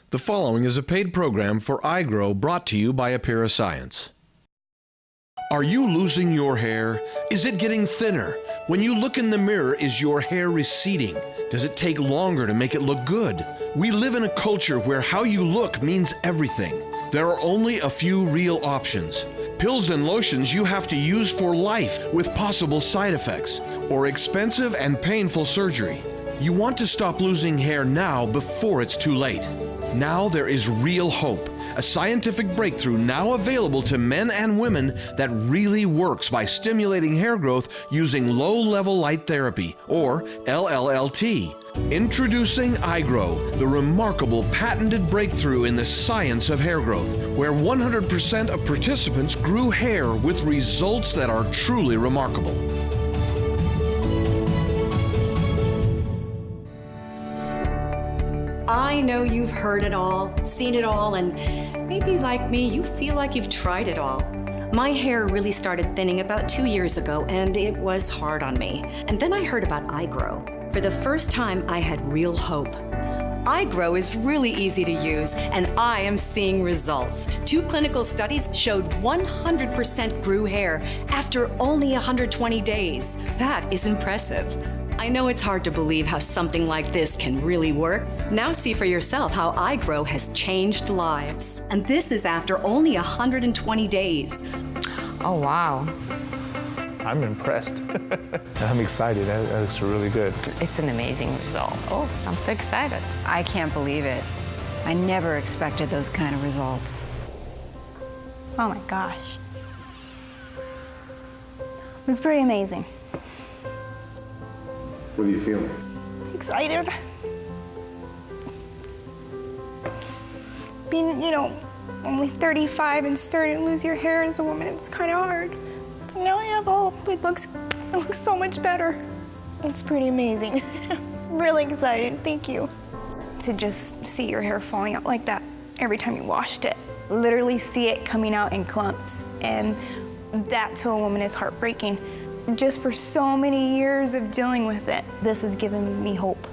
The following is a paid program for iGrow brought to you by Apira Science. Are you losing your hair? Is it getting thinner? When you look in the mirror, is your hair receding? Does it take longer to make it look good? We live in a culture where how you look means everything. There are only a few real options. Pills and lotions you have to use for life with possible side effects, or expensive and painful surgery. You want to stop losing hair now before it's too late. Now there is real hope, a scientific breakthrough now available to men and women that really works by stimulating hair growth using low-level light therapy, or LLLT. Introducing iGrow, the remarkable patented breakthrough in the science of hair growth, where 100% of participants grew hair with results that are truly remarkable. I know you've heard it all, seen it all, and maybe like me, you feel like you've tried it all. My hair really started thinning about 2 years ago, and it was hard on me. And then I heard about iGrow. For the first time, I had real hope. iGrow is really easy to use, and I am seeing results. 2 clinical studies showed 100% grew hair after only 120 days. That is impressive. I know it's hard to believe how something like this can really work. Now see for yourself how iGrow has changed lives. And this is after only 120 days. Oh, wow. I'm impressed. I'm excited. That looks really good. It's an amazing result. Oh, I'm so excited. I can't believe it. I never expected those kind of results. Oh my gosh. It's pretty amazing. What are you feeling? Excited. Being, only 35 and starting to lose your hair as a woman, it's kind of hard. But now I have hope. It looks so much better. It's pretty amazing. Really excited. Thank you. To just see your hair falling out like that every time you washed it. Literally see it coming out in clumps. And that to a woman is heartbreaking. Just for so many years of dealing with it, this has given me hope.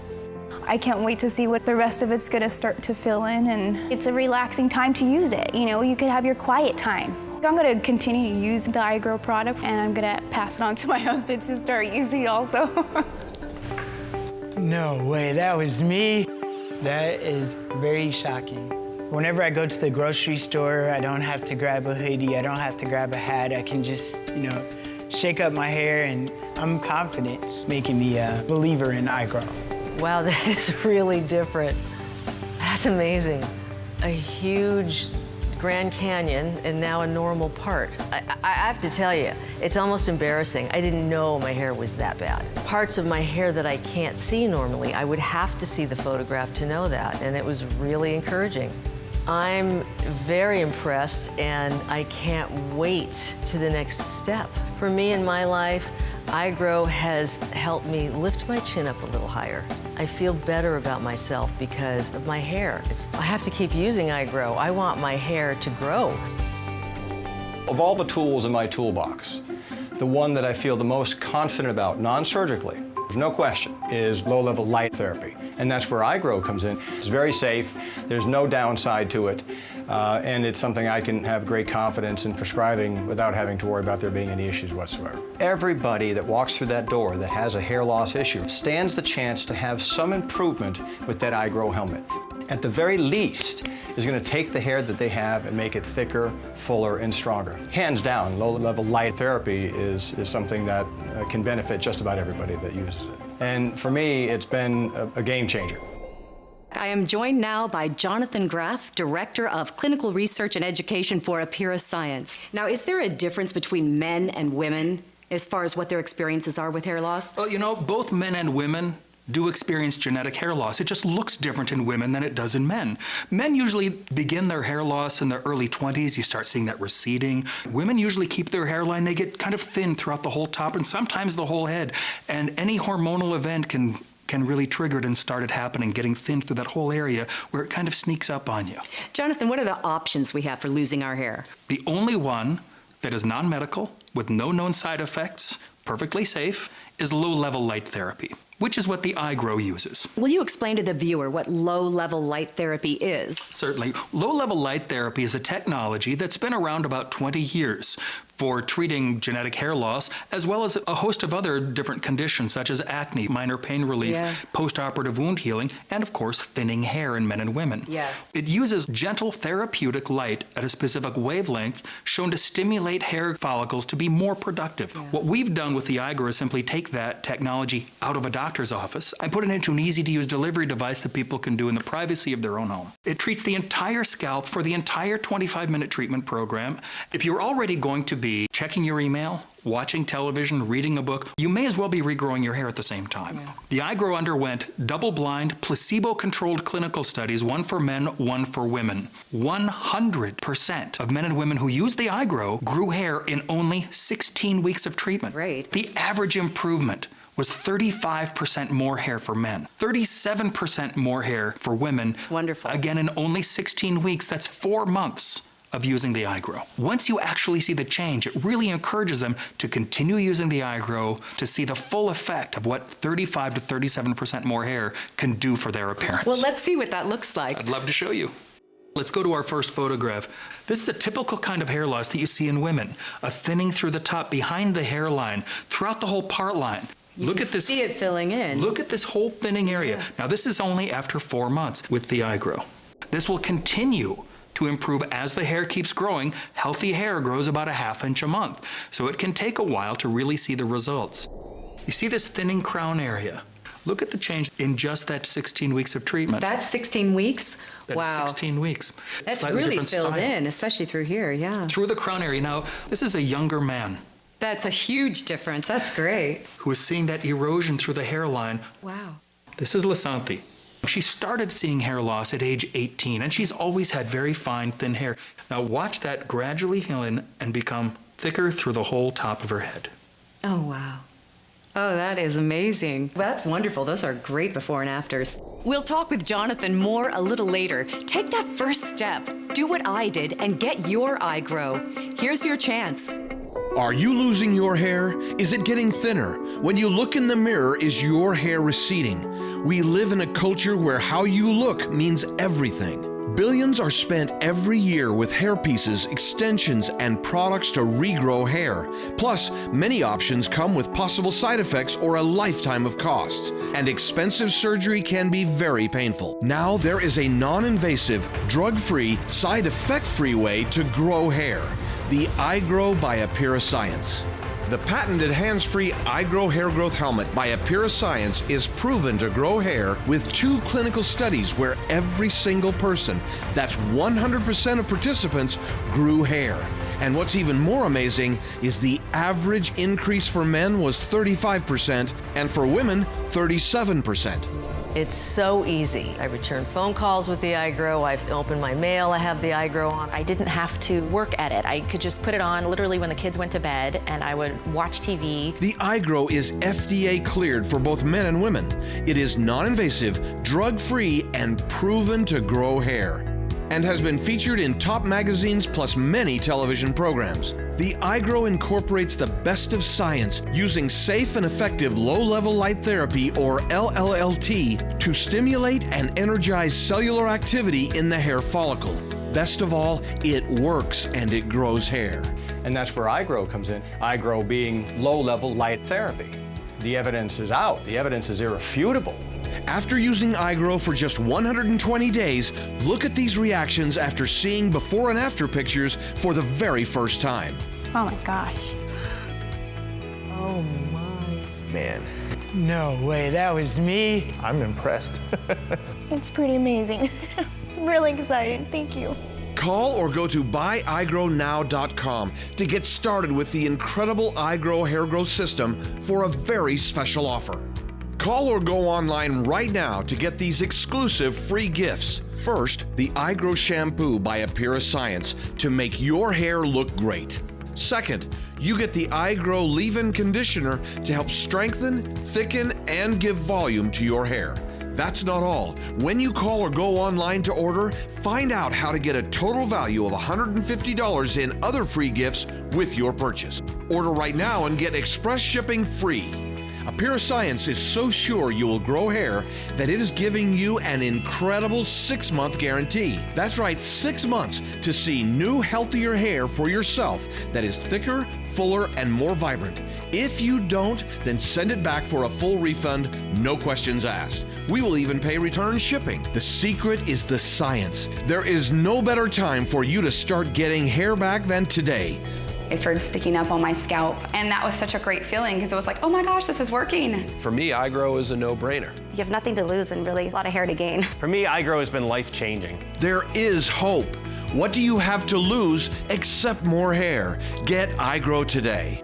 I can't wait to see what the rest of it's gonna start to fill in, and it's a relaxing time to use it. You could have your quiet time. I'm gonna continue to use the iGrow product, and I'm gonna pass it on to my husband to start using it also. No way, that was me. That is very shocking. Whenever I go to the grocery store, I don't have to grab a hoodie, I don't have to grab a hat. I can just, shake up my hair, and I'm confident. It's making me a believer in iGrow. Wow, that is really different. That's amazing. A huge Grand Canyon and now a normal part. I have to tell you, it's almost embarrassing. I didn't know my hair was that bad. Parts of my hair that I can't see normally, I would have to see the photograph to know that, and it was really encouraging. I'm very impressed, and I can't wait to the next step. For me in my life, iGrow has helped me lift my chin up a little higher. I feel better about myself because of my hair. I have to keep using iGrow. I want my hair to grow. Of all the tools in my toolbox, the one that I feel the most confident about non-surgically, there's no question, is low-level light therapy. And that's where iGrow comes in. It's very safe, there's no downside to it, and it's something I can have great confidence in prescribing without having to worry about there being any issues whatsoever. Everybody that walks through that door that has a hair loss issue stands the chance to have some improvement with that iGrow helmet. At the very least, is going to take the hair that they have and make it thicker, fuller, and stronger. Hands down, low-level light therapy is something that can benefit just about everybody that uses it. And for me, it's been a game changer. I am joined now by Jonathan Graff, Director of Clinical Research and Education for Apira Science. Now, is there a difference between men and women as far as what their experiences are with hair loss? Well, both men and women do experience genetic hair loss. It just looks different in women than it does in men. Men usually begin their hair loss in their early 20s. You start seeing that receding. Women usually keep their hairline. They get kind of thin throughout the whole top and sometimes the whole head. And any hormonal event can really trigger it and start it happening, getting thin through that whole area where it kind of sneaks up on you. Jonathan, what are the options we have for losing our hair? The only one that is non-medical, with no known side effects, perfectly safe, is low-level light therapy, which is what the iGrow uses. Will you explain to the viewer what low-level light therapy is? Certainly. Low-level light therapy is a technology that's been around about 20 years for treating genetic hair loss, as well as a host of other different conditions such as acne, minor pain relief, post-operative wound healing, and of course, thinning hair in men and women. Yes. It uses gentle therapeutic light at a specific wavelength shown to stimulate hair follicles to be more productive. What we've done with the iGrow is simply take that technology out of a doctor's office and put it into an easy-to-use delivery device that people can do in the privacy of their own home. It treats the entire scalp for the entire 25-minute treatment program. If you're already going to be checking your email, watching television, reading a book, you may as well be regrowing your hair at the same time. The iGrow underwent double-blind, placebo-controlled clinical studies, one for men, one for women. 100% of men and women who used the iGrow grew hair in only 16 weeks of treatment. Great. The average improvement was 35% more hair for men, 37% more hair for women. It's wonderful. Again, in only 16 weeks, that's 4 months of using the iGrow. Once you actually see the change, it really encourages them to continue using the iGrow to see the full effect of what 35 to 37% more hair can do for their appearance. Well, let's see what that looks like. I'd love to show you. Let's go to our first photograph. This is a typical kind of hair loss that you see in women, a thinning through the top, behind the hairline, throughout the whole part line. Look at this. See it filling in. Look at this whole thinning area. Now, this is only after 4 months with the iGrow. This will continue to improve as the hair keeps growing. Healthy hair grows about 1/2 inch a month, so it can take a while to really see the results. You see this thinning crown area? Look at the change in just that 16 weeks of treatment. That's 16 weeks? That is 16 weeks. That's Slightly really different filled style. in, especially through here, yeah. Through the crown area. Now, this is a younger man That's a huge difference. That's great. who is seeing that erosion through the hairline. Wow. This is Lasanthi. She started seeing hair loss at age 18, and she's always had very fine, thin hair. Now watch that gradually heal in and become thicker through the whole top of her head. Oh, wow. Oh, that is amazing. Well, that's wonderful. Those are great before and afters. We'll talk with Jonathan more a little later. Take that first step. Do what I did and get your iGrow. Here's your chance. Are you losing your hair? Is it getting thinner? When you look in the mirror, is your hair receding? We live in a culture where how you look means everything. Billions are spent every year with hair pieces, extensions, and products to regrow hair. Plus, many options come with possible side effects or a lifetime of costs. And expensive surgery can be very painful. Now there is a non-invasive, drug-free, side effect-free way to grow hair. The iGrow by Apira Science. The patented hands-free iGrow hair growth helmet by Apira Science is proven to grow hair with 2 clinical studies where every single person, that's 100% of participants, grew hair. And what's even more amazing is the average increase for men was 35% and for women 37%. It's so easy. I return phone calls with the iGrow. I've opened my mail. I have the iGrow on. I didn't have to work at it. I could just put it on literally when the kids went to bed, and I would watch TV. The iGrow is FDA cleared for both men and women. It is non-invasive, drug-free, and proven to grow hair, and has been featured in top magazines plus many television programs. The iGrow incorporates the best of science using safe and effective low-level light therapy, or LLLT, to stimulate and energize cellular activity in the hair follicle. Best of all, it works and it grows hair. And that's where iGrow comes in. iGrow being low-level light therapy. The evidence is out. The evidence is irrefutable. After using iGrow for just 120 days, look at these reactions after seeing before and after pictures for the very first time. Oh my gosh. Oh my. Man, No way, that was me. I'm impressed. It's pretty amazing. Really excited. Thank you. Call or go to buyigrownow.com to get started with the incredible iGrow hair growth system for a very special offer. Call or go online right now to get these exclusive free gifts. First, the iGrow shampoo by Apira Science to make your hair look great. Second, you get the iGrow leave-in conditioner to help strengthen, thicken, and give volume to your hair. That's not all. When you call or go online to order, find out how to get a total value of $150 in other free gifts with your purchase. Order right now and get express shipping free. Appear Science is so sure you will grow hair that it is giving you an incredible 6-month guarantee. That's right, 6 months to see new, healthier hair for yourself that is thicker, fuller, and more vibrant. If you don't, then send it back for a full refund, no questions asked. We will even pay return shipping. The secret is the science. There is no better time for you to start getting hair back than today. It started sticking up on my scalp, and that was such a great feeling because it was like, oh my gosh, this is working. For me, iGrow is a no-brainer. You have nothing to lose and really a lot of hair to gain. For me, iGrow has been life-changing. There is hope. What do you have to lose except more hair? Get iGrow today.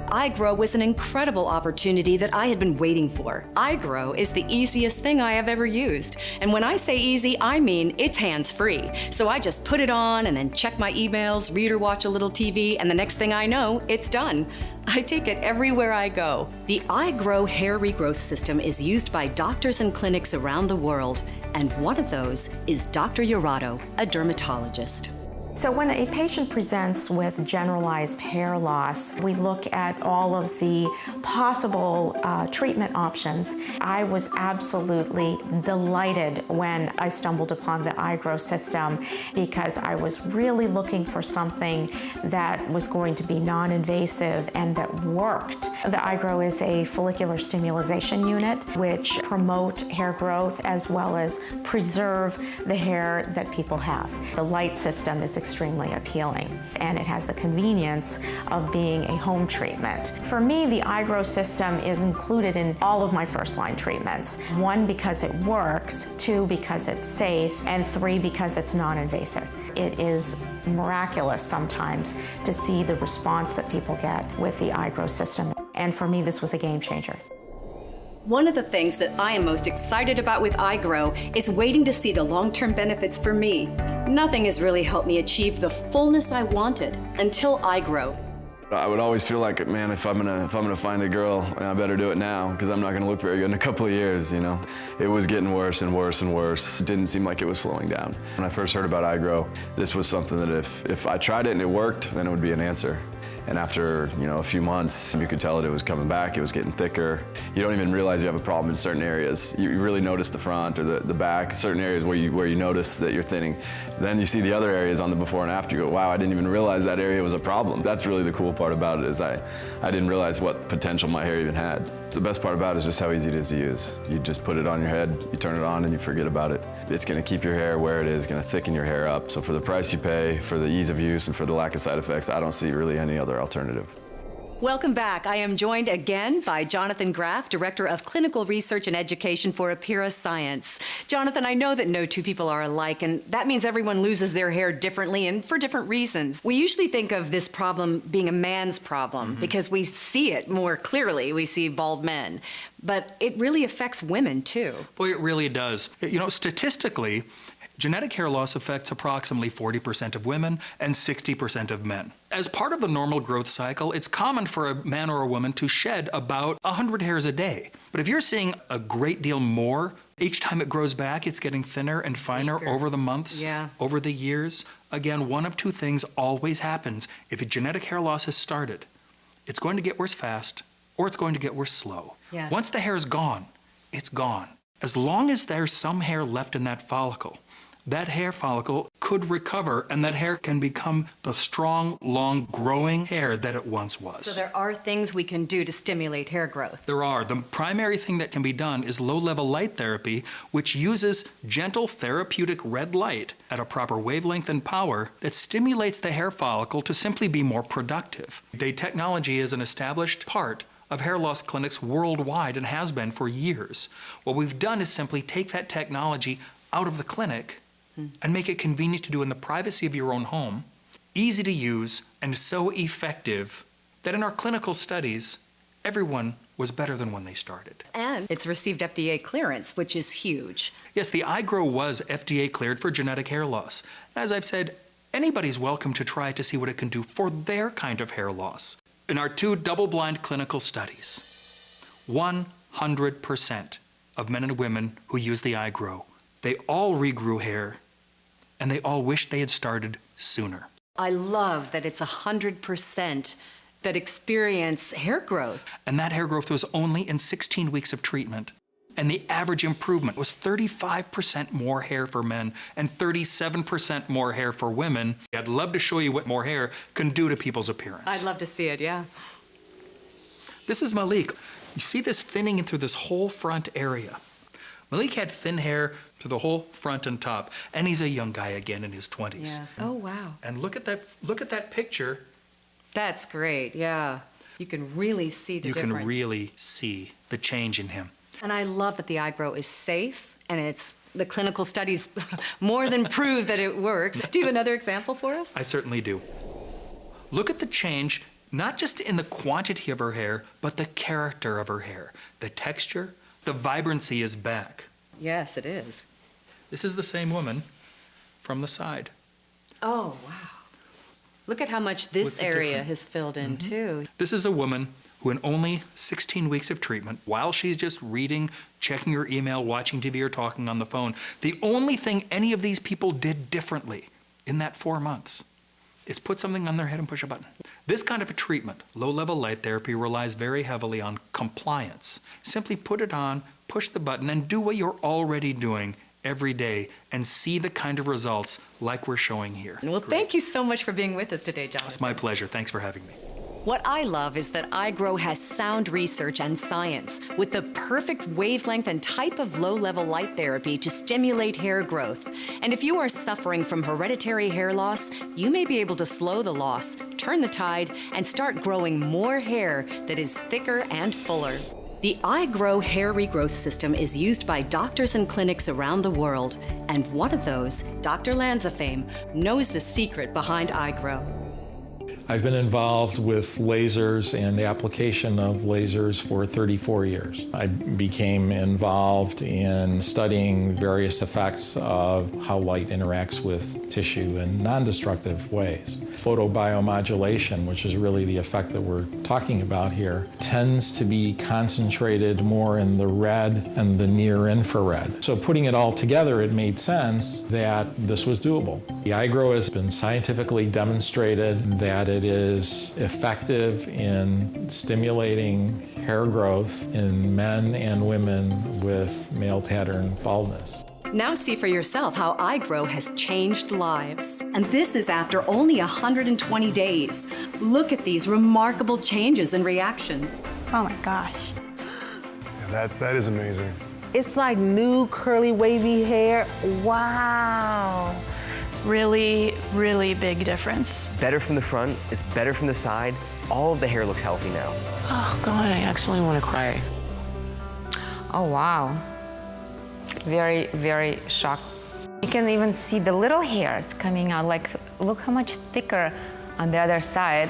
iGrow was an incredible opportunity that I had been waiting for. iGrow is the easiest thing I have ever used. And when I say easy, I mean it's hands-free. So I just put it on and then check my emails, read or watch a little TV, and the next thing I know, it's done. I take it everywhere I go. The iGrow hair regrowth system is used by doctors and clinics around the world, and one of those is Dr. Urato, a dermatologist. So when a patient presents with generalized hair loss, we look at all of the possible treatment options. I was absolutely delighted when I stumbled upon the iGrow system because I was really looking for something that was going to be non-invasive and that worked. The iGrow is a follicular stimulation unit which promote hair growth as well as preserve the hair that people have. The light system is extremely appealing, and it has the convenience of being a home treatment. For me, the iGrow system is included in all of my first-line treatments. 1, because it works, 2, because it's safe, and 3, because it's non-invasive. It is miraculous sometimes to see the response that people get with the iGrow system, and for me, this was a game changer. One of the things that I am most excited about with iGrow is waiting to see the long-term benefits for me. Nothing has really helped me achieve the fullness I wanted until iGrow. I would always feel like, man, if I'm gonna find a girl, I better do it now because I'm not gonna look very good in a couple of years, you know. It was getting worse and worse and worse. It didn't seem like it was slowing down. When I first heard about iGrow, this was something that if I tried it and it worked, then it would be an answer. And after, a few months, you could tell that it was coming back, it was getting thicker. You don't even realize you have a problem in certain areas. You really notice the front or the back, certain areas where you notice that you're thinning. Then you see the other areas on the before and after, you go, wow, I didn't even realize that area was a problem. That's really the cool part about it, is I didn't realize what potential my hair even had. The best part about it is just how easy it is to use. You just put it on your head, you turn it on, and you forget about it. It's gonna keep your hair where it is, gonna thicken your hair up. So for the price you pay, for the ease of use, and for the lack of side effects, I don't see really any other alternative. Welcome back. I am joined again by Jonathan Graff, Director of Clinical Research and Education for Appear Science. Jonathan, I know that no two people are alike, and that means everyone loses their hair differently and for different reasons. We usually think of this problem being a man's problem because we see it more clearly. We see bald men, but it really affects women too. Boy, it really does. Statistically, genetic hair loss affects approximately 40% of women and 60% of men. As part of the normal growth cycle, it's common for a man or a woman to shed about 100 hairs a day. But if you're seeing a great deal more, each time it grows back, it's getting thinner and finer over the months, over the years. Again, one of two things always happens. If a genetic hair loss has started, it's going to get worse fast or it's going to get worse slow. Once the hair is gone, it's gone. As long as there's some hair left in that follicle, that hair follicle could recover and that hair can become the strong, long, growing hair that it once was. So there are things we can do to stimulate hair growth. There are. The primary thing that can be done is low-level light therapy, which uses gentle therapeutic red light at a proper wavelength and power that stimulates the hair follicle to simply be more productive. The technology is an established part of hair loss clinics worldwide and has been for years. What we've done is simply take that technology out of the clinic and make it convenient to do in the privacy of your own home, easy to use, and so effective that in our clinical studies, everyone was better than when they started. And it's received FDA clearance, which is huge. Yes, the iGrow was FDA cleared for genetic hair loss. As I've said, anybody's welcome to try to see what it can do for their kind of hair loss. In our 2 double-blind clinical studies, 100% of men and women who use the iGrow, they all regrew hair, and they all wish they had started sooner. I love that it's 100% that experience hair growth. And that hair growth was only in 16 weeks of treatment. And the average improvement was 35% more hair for men and 37% more hair for women. I'd love to show you what more hair can do to people's appearance. I'd love to see it, yeah. This is Malik. You see this thinning through this whole front area. Malik had thin hair through the whole front and top, and he's a young guy again in his 20s. Yeah. Oh, wow. And look at that picture. That's great, yeah. You can really see the difference. You can really see the change in him. And I love that the iGrow is safe, and the clinical studies more than prove that it works. Do you have another example for us? I certainly do. Look at the change, not just in the quantity of her hair, but the character of her hair. The texture, the vibrancy is back. Yes, it is. This is the same woman from the side. Oh, wow. Look at how much this area has filled in, too. This is a woman who in only 16 weeks of treatment, while she's just reading, checking her email, watching TV, or talking on the phone, the only thing any of these people did differently in that 4 months is put something on their head and push a button. This kind of a treatment, low-level light therapy, relies very heavily on compliance. Simply put it on, push the button, and do what you're already doing every day and see the kind of results like we're showing here. Well, thank you so much for being with us today, Jonathan. It's my pleasure. Thanks for having me. What I love is that iGrow has sound research and science with the perfect wavelength and type of low-level light therapy to stimulate hair growth. And if you are suffering from hereditary hair loss, you may be able to slow the loss, turn the tide, and start growing more hair that is thicker and fuller. The iGrow hair regrowth system is used by doctors and clinics around the world, and one of those, Dr. Lanza fame, knows the secret behind iGrow. I've been involved with lasers and the application of lasers for 34 years. I became involved in studying various effects of how light interacts with tissue in non-destructive ways. Photobiomodulation, which is really the effect that we're talking about here, tends to be concentrated more in the red and the near infrared. So putting it all together, it made sense that this was doable. The iGrow has been scientifically demonstrated that it is effective in stimulating hair growth in men and women with male pattern baldness. Now see for yourself how iGrow has changed lives. And this is after only 120 days. Look at these remarkable changes and reactions. Oh my gosh. Yeah, that is amazing. It's like new curly wavy hair. Wow. Really, really big difference. Better from the front, it's better from the side. All of the hair looks healthy now. Oh God, I actually want to cry. Oh wow. Very, very shocked. You can even see the little hairs coming out. Like, look how much thicker on the other side.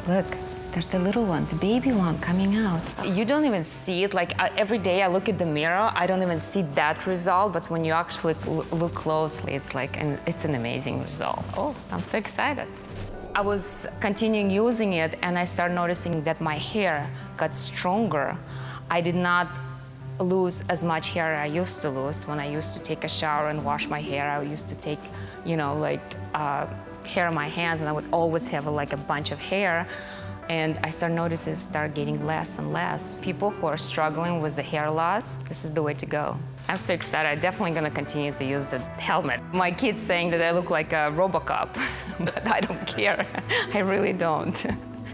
Look, there's the little one, the baby one coming out. You don't even see it. Like every day I look at the mirror, I don't even see that result. But when you actually look closely, it's like, and it's an amazing result. Oh, I'm so excited. I was continuing using it, and I started noticing that my hair got stronger. I did not lose as much hair I used to lose. When I used to take a shower and wash my hair, I used to take, hair in my hands, and I would always have like a bunch of hair. And I started noticing it start getting less and less. People who are struggling with the hair loss, this is the way to go. I'm so excited. I'm definitely going to continue to use the helmet. My kid's saying that I look like a RoboCop, but I don't care. I really don't.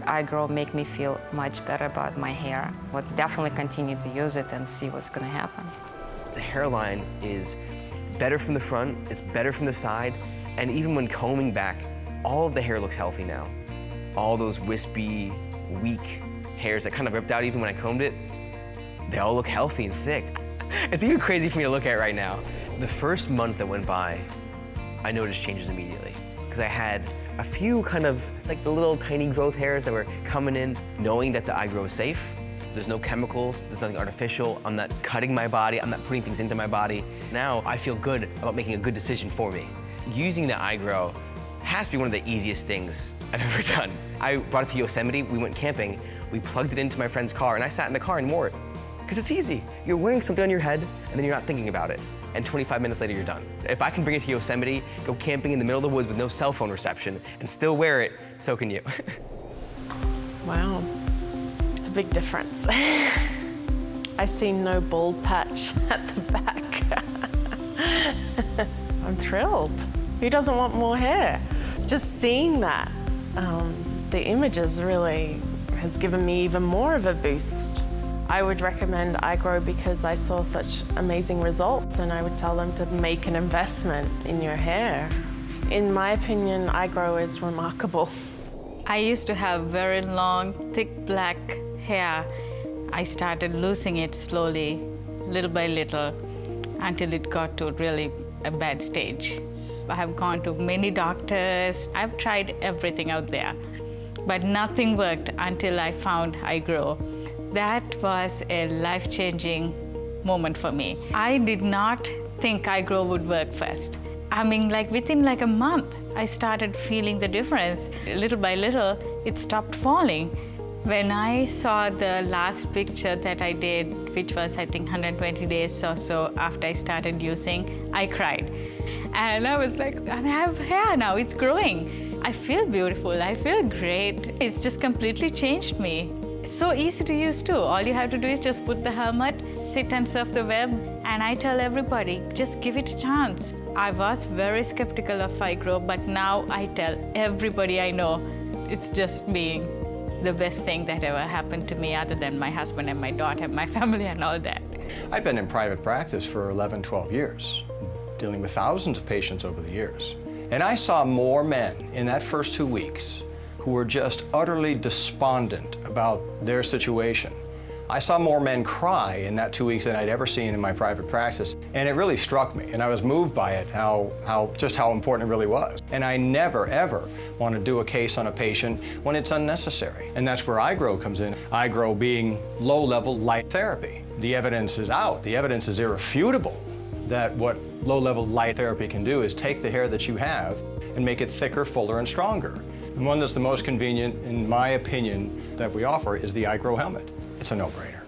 iGrow make me feel much better about my hair. Would definitely continue to use it and see what's going to happen. The hairline is better from the front, it's better from the side, and even when combing back, all of the hair looks healthy now. All those wispy, weak hairs that kind of ripped out even when I combed it, they all look healthy and thick. It's even crazy for me to look at right now. The first month that went by, I noticed changes immediately because I had a few kind of like the little tiny growth hairs that were coming in, knowing that the iGrow is safe. There's no chemicals, there's nothing artificial. I'm not cutting my body, I'm not putting things into my body. Now I feel good about making a good decision for me. Using the iGrow has to be one of the easiest things I've ever done. I brought it to Yosemite, we went camping, we plugged it into my friend's car, and I sat in the car and wore it. Because it's easy. You're wearing something on your head, and then you're not thinking about it. And 25 minutes later, you're done. If I can bring it to Yosemite, go camping in the middle of the woods with no cell phone reception, and still wear it, so can you. Wow, it's a big difference. I see no bald patch at the back. I'm thrilled. Who doesn't want more hair? Just seeing that, the images really has given me even more of a boost. I would recommend iGrow because I saw such amazing results, and I would tell them to make an investment in your hair. In my opinion, iGrow is remarkable. I used to have very long, thick black hair. I started losing it slowly, little by little, until it got to really a bad stage. I have gone to many doctors. I've tried everything out there, but nothing worked until I found iGrow. That was a life-changing moment for me. I did not think iGrow would work first. I mean, within a month, I started feeling the difference. Little by little, it stopped falling. When I saw the last picture that I did, which was, I think, 120 days or so after I started using, I cried. And I was like, I have hair now, it's growing. I feel beautiful, I feel great. It's just completely changed me. It's so easy to use too. All you have to do is just put the helmet, sit and surf the web, and I tell everybody, just give it a chance. I was very skeptical of iGrow, but now I tell everybody I know, it's just being the best thing that ever happened to me, other than my husband and my daughter, my family and all that. I've been in private practice for 11, 12 years, dealing with thousands of patients over the years. And I saw more men in that first 2 weeks who were just utterly despondent about their situation. I saw more men cry in that 2 weeks than I'd ever seen in my private practice. And it really struck me, and I was moved by it, just how important it really was. And I never, ever want to do a case on a patient when it's unnecessary. And that's where iGrow comes in. iGrow being low-level light therapy. The evidence is out. The evidence is irrefutable that what low-level light therapy can do is take the hair that you have and make it thicker, fuller, and stronger. And one that's the most convenient, in my opinion, that we offer is the iGrow helmet. It's a no-brainer.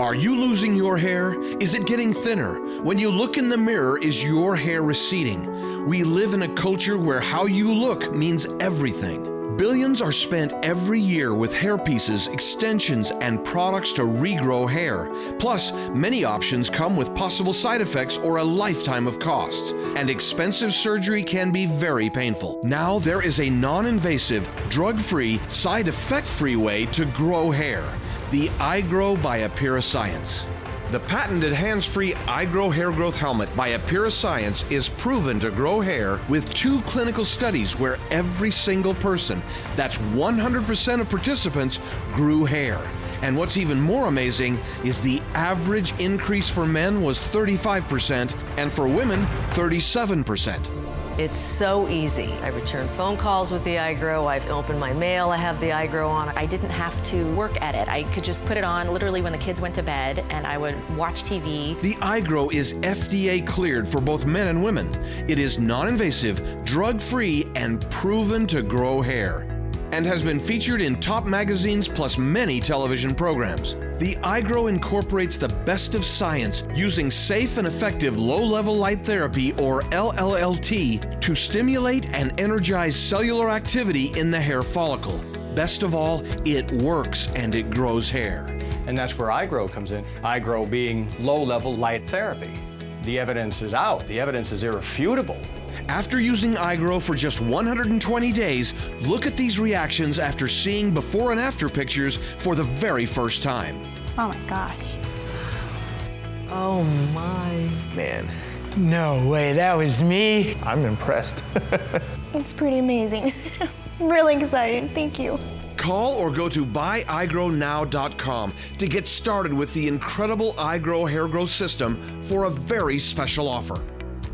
Are you losing your hair? Is it getting thinner? When you look in the mirror, is your hair receding? We live in a culture where how you look means everything. Billions are spent every year with hair pieces, extensions, and products to regrow hair. Plus, many options come with possible side effects or a lifetime of costs. And expensive surgery can be very painful. Now there is a non-invasive, drug-free, side effect-free way to grow hair. The iGrow by Apira Science. The patented hands-free iGrow hair growth helmet by Apira Science is proven to grow hair with 2 clinical studies where every single person, that's 100% of participants, grew hair. And what's even more amazing is the average increase for men was 35% and for women 37%. It's so easy. I return phone calls with the iGrow. I've opened my mail. I have the iGrow on. I didn't have to work at it. I could just put it on literally when the kids went to bed, and I would watch TV. The iGrow is FDA cleared for both men and women. It is non-invasive, drug-free, and proven to grow hair, and has been featured in top magazines plus many television programs. The iGrow incorporates the best of science using safe and effective low-level light therapy, or LLLT, to stimulate and energize cellular activity in the hair follicle. Best of all, it works and it grows hair. And that's where iGrow comes in. iGrow being low-level light therapy. The evidence is out. The evidence is irrefutable. After using iGrow for just 120 days, look at these reactions after seeing before and after pictures for the very first time. Oh my gosh. Oh my. Man. No way, that was me. I'm impressed. It's pretty amazing. I'm really excited. Thank you. Call or go to buyigrownow.com to get started with the incredible iGrow hair growth system for a very special offer.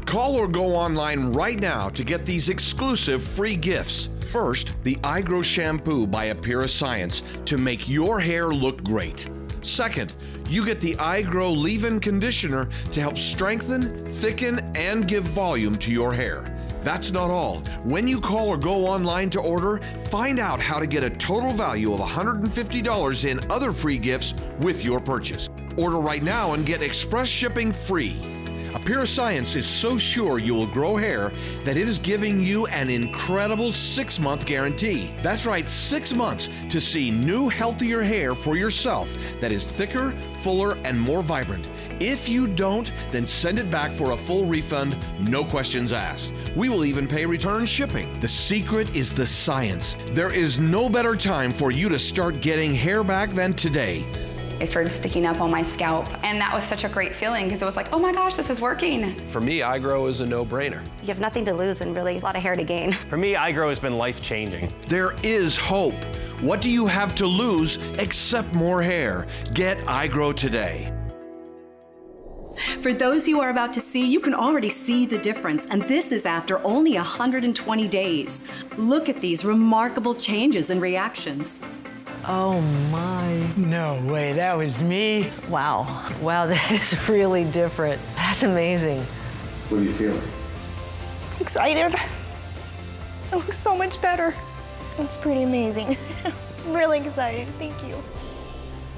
Call or go online right now to get these exclusive free gifts. First, the iGrow shampoo by Apira Science to make your hair look great. Second, you get the iGrow leave-in conditioner to help strengthen, thicken, and give volume to your hair. That's not all. When you call or go online to order, find out how to get a total value of $150 in other free gifts with your purchase. Order right now and get express shipping free. Apira Appear Science is so sure you will grow hair that it is giving you an incredible 6-month guarantee. That's right, 6 months to see new, healthier hair for yourself that is thicker, fuller, and more vibrant. If you don't, then send it back for a full refund, no questions asked. We will even pay return shipping. The secret is the science. There is no better time for you to start getting hair back than today. It started sticking up on my scalp, and that was such a great feeling because it was like, oh my gosh, this is working. For me, iGrow is a no-brainer. You have nothing to lose and really a lot of hair to gain. For me, iGrow has been life-changing. There is hope. What do you have to lose except more hair? Get iGrow today. For those you are about to see, you can already see the difference, and this is after only 120 days. Look at these remarkable changes and reactions. Oh my. No way, that was me. Wow. Wow, that is really different. That's amazing. What are you feeling? Excited. It looks so much better. It's pretty amazing. Really excited. Thank you.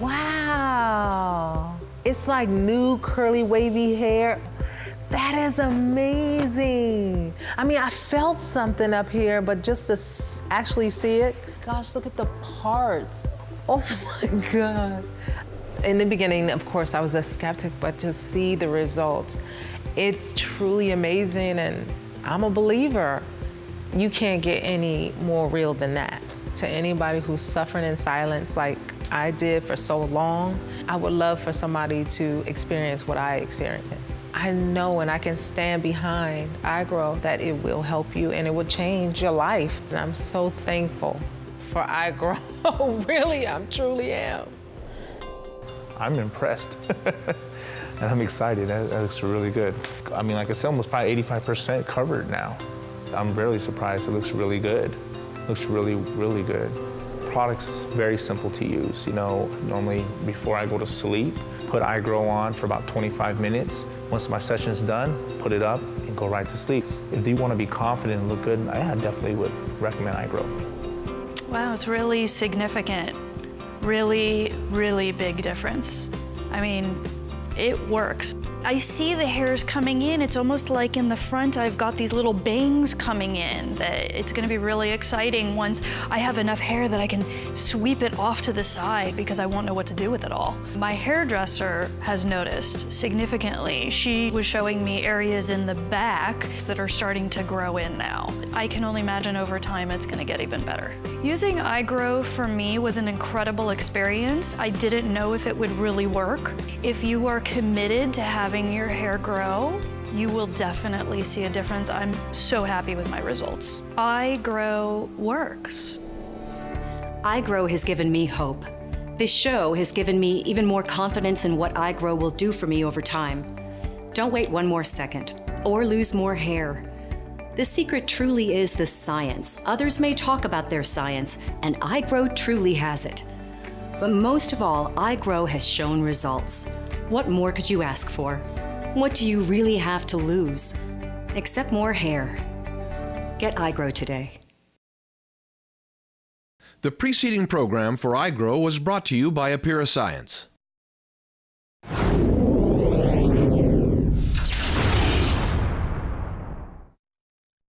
Wow. It's like new curly wavy hair. That is amazing. I mean, I felt something up here, but just to actually see it, gosh, look at the parts. Oh my God. In the beginning, of course, I was a skeptic, but to see the results, it's truly amazing, and I'm a believer. You can't get any more real than that. To anybody who's suffering in silence like I did for so long, I would love for somebody to experience what I experienced. I know and I can stand behind iGrow that it will help you and it will change your life. And I'm so thankful for iGrow. Really, I truly am. I'm impressed. And I'm excited. That looks really good. I mean, like I said, almost probably 85% covered now. I'm really surprised. It looks really good. Looks really, really good. Product's very simple to use. You know, normally before I go to sleep, put iGrow on for about 25 minutes. Once my session's done, put it up and go right to sleep. If you want to be confident and look good, I definitely would recommend iGrow. Wow, it's really significant. Really, really big difference. I mean, it works. I see the hairs coming in. It's almost like in the front I've got these little bangs coming in. That it's gonna be really exciting once I have enough hair that I can sweep it off to the side because I won't know what to do with it all. My hairdresser has noticed significantly. She was showing me areas in the back that are starting to grow in now. I can only imagine over time it's gonna get even better. Using iGrow for me was an incredible experience. I didn't know if it would really work. If you are committed to having your hair grow, you will definitely see a difference. I'm so happy with my results. iGrow works. iGrow has given me hope. This show has given me even more confidence in what iGrow will do for me over time. Don't wait one more second or lose more hair. The secret truly is the science. Others may talk about their science, and iGrow truly has it. But most of all, iGrow has shown results. What more could you ask for? What do you really have to lose? Except more hair. Get iGrow today. The preceding program for iGrow was brought to you by Appear Science.